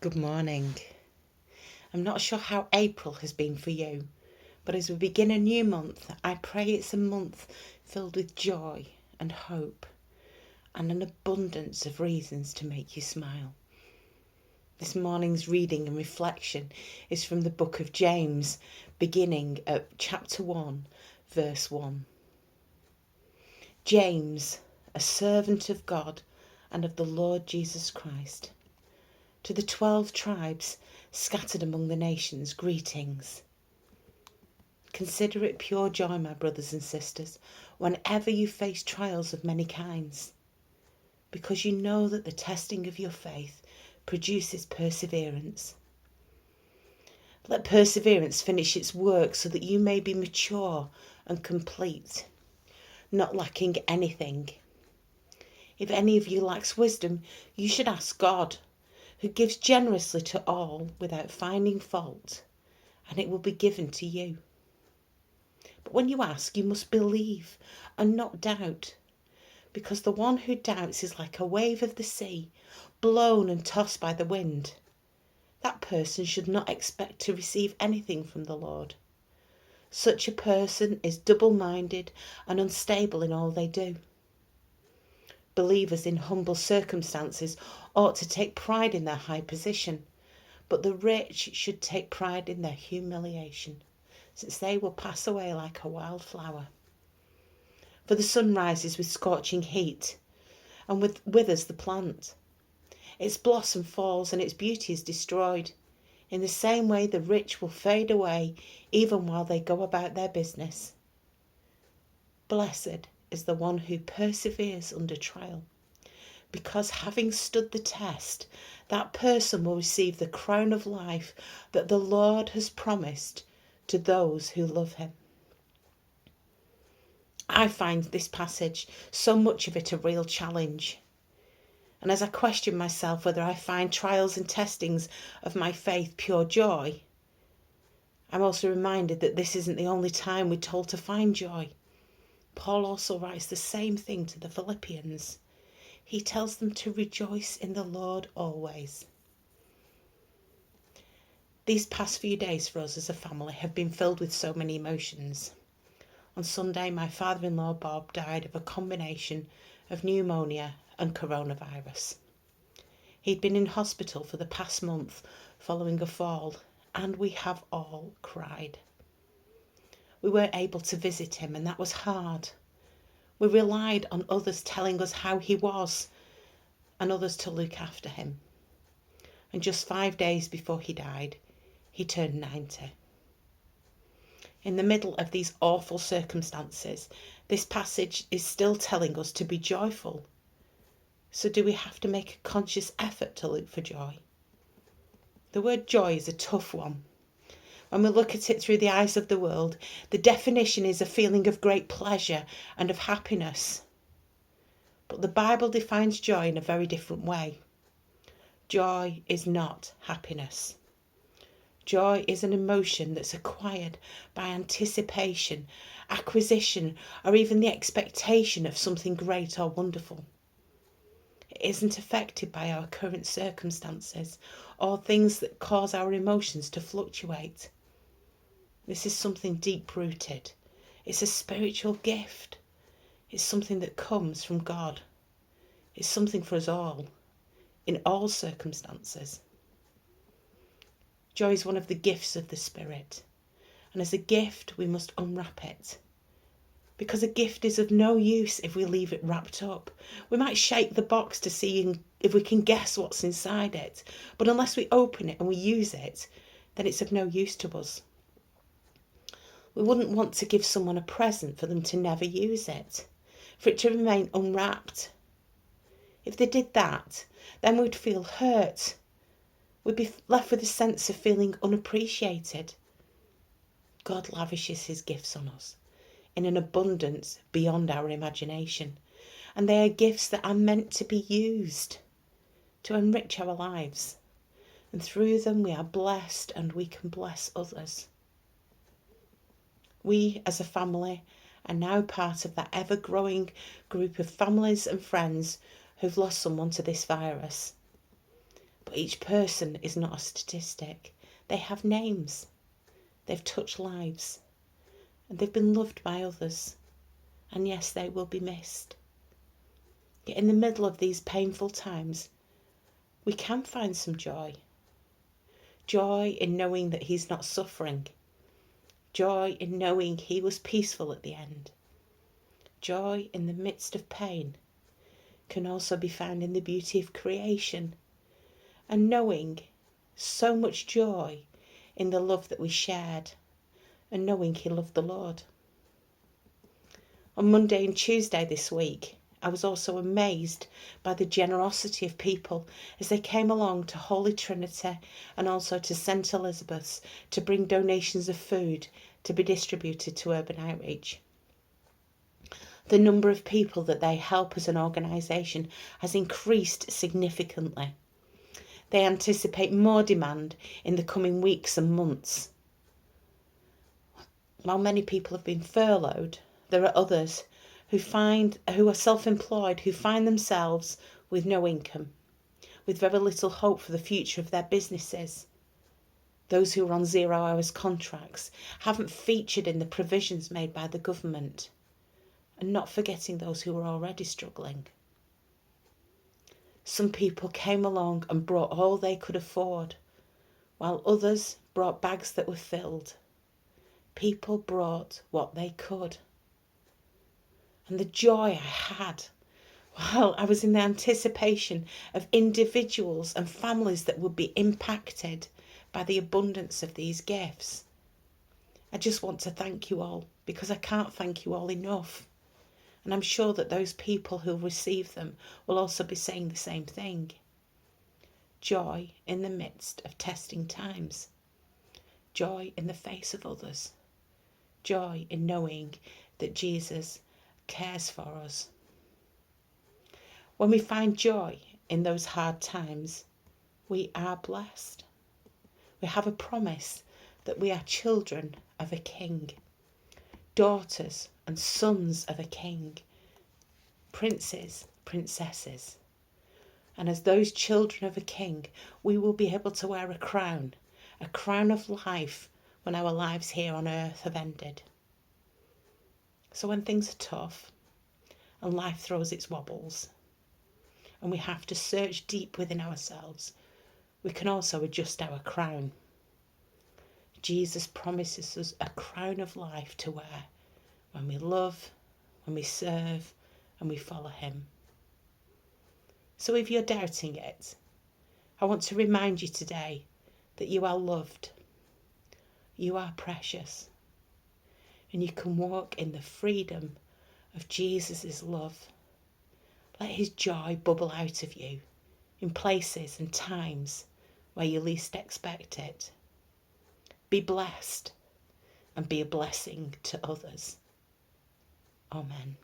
Good morning. I'm not sure how April has been for you, but as we begin a new month, I pray it's a month filled with joy and hope and an abundance of reasons to make you smile. This morning's reading and reflection is from the book of James, beginning at chapter 1, verse 1. James, a servant of God and of the Lord Jesus Christ, to the 12 tribes scattered among the nations, greetings. Consider it pure joy, my brothers and sisters, whenever you face trials of many kinds, because you know that the testing of your faith produces perseverance. Let perseverance finish its work so that you may be mature and complete, not lacking anything. If any of you lacks wisdom, you should ask God, who gives generously to all without finding fault, and it will be given to you. But when you ask, you must believe and not doubt, because the one who doubts is like a wave of the sea, blown and tossed by the wind. That person should not expect to receive anything from the Lord. Such a person is double-minded and unstable in all they do. Believers in humble circumstances ought to take pride in their high position, but the rich should take pride in their humiliation, since they will pass away like a wild flower. For the sun rises with scorching heat, and withers the plant. Its blossom falls and its beauty is destroyed. In the same way, the rich will fade away even while they go about their business. Blessed is the one who perseveres under trial, because having stood the test, that person will receive the crown of life that the Lord has promised to those who love him. I find this passage, so much of it, a real challenge. And as I question myself whether I find trials and testings of my faith pure joy, I'm also reminded that this isn't the only time we're told to find joy. Paul also writes the same thing to the Philippians. He tells them to rejoice in the Lord always. These past few days for us as a family have been filled with so many emotions. On Sunday, my father-in-law Bob died of a combination of pneumonia and coronavirus. He'd been in hospital for the past month following a fall, and we have all cried. We weren't able to visit him, and that was hard. We relied on others telling us how he was and others to look after him. And just 5 days before he died, he turned 90. In the middle of these awful circumstances, this passage is still telling us to be joyful. So do we have to make a conscious effort to look for joy? The word joy is a tough one. When we look at it through the eyes of the world, the definition is a feeling of great pleasure and of happiness. But the Bible defines joy in a very different way. Joy is not happiness. Joy is an emotion that's acquired by anticipation, acquisition, or even the expectation of something great or wonderful. It isn't affected by our current circumstances or things that cause our emotions to fluctuate. This is something deep-rooted. It's a spiritual gift. It's something that comes from God. It's something for us all, in all circumstances. Joy is one of the gifts of the Spirit, and as a gift we must unwrap it. Because a gift is of no use if we leave it wrapped up. We might shake the box to see if we can guess what's inside it, but unless we open it and we use it, then it's of no use to us. We wouldn't want to give someone a present for them to never use it, for it to remain unwrapped. If they did that, then we'd feel hurt. We'd be left with a sense of feeling unappreciated. God lavishes his gifts on us in an abundance beyond our imagination, and they are gifts that are meant to be used to enrich our lives, and through them we are blessed and we can bless others. We as a family are now part of that ever-growing group of families and friends who've lost someone to this virus. But each person is not a statistic. They have names. They've touched lives. And they've been loved by others. And yes, they will be missed. Yet in the middle of these painful times, we can find some joy. Joy in knowing that he's not suffering. Joy in knowing he was peaceful at the end. Joy in the midst of pain can also be found in the beauty of creation. And knowing so much joy in the love that we shared. And knowing he loved the Lord. On Monday and Tuesday this week, I was also amazed by the generosity of people as they came along to Holy Trinity and also to St Elizabeth's to bring donations of food to be distributed to Urban Outreach. The number of people that they help as an organisation has increased significantly. They anticipate more demand in the coming weeks and months. While many people have been furloughed, there are others who are self-employed, who find themselves with no income, with very little hope for the future of their businesses. Those who are on 0 hours contracts haven't featured in the provisions made by the government, and not forgetting those who are already struggling. Some people came along and brought all they could afford, while others brought bags that were filled. People brought what they could. And the joy I had while I was in the anticipation of individuals and families that would be impacted by the abundance of these gifts. I just want to thank you all, because I can't thank you all enough. And I'm sure that those people who receive them will also be saying the same thing. Joy in the midst of testing times. Joy in the face of others. Joy in knowing that Jesus cares for us. When we find joy in those hard times, we are blessed. We have a promise that we are children of a king, daughters and sons of a king, princes, princesses. And as those children of a king, we will be able to wear a crown of life when our lives here on earth have ended. So when things are tough and life throws its wobbles and we have to search deep within ourselves, we can also adjust our crown. Jesus promises us a crown of life to wear when we love, when we serve, and we follow him. So if you're doubting it, I want to remind you today that you are loved, you are precious, and you can walk in the freedom of Jesus' love. Let his joy bubble out of you in places and times where you least expect it. Be blessed and be a blessing to others. Amen.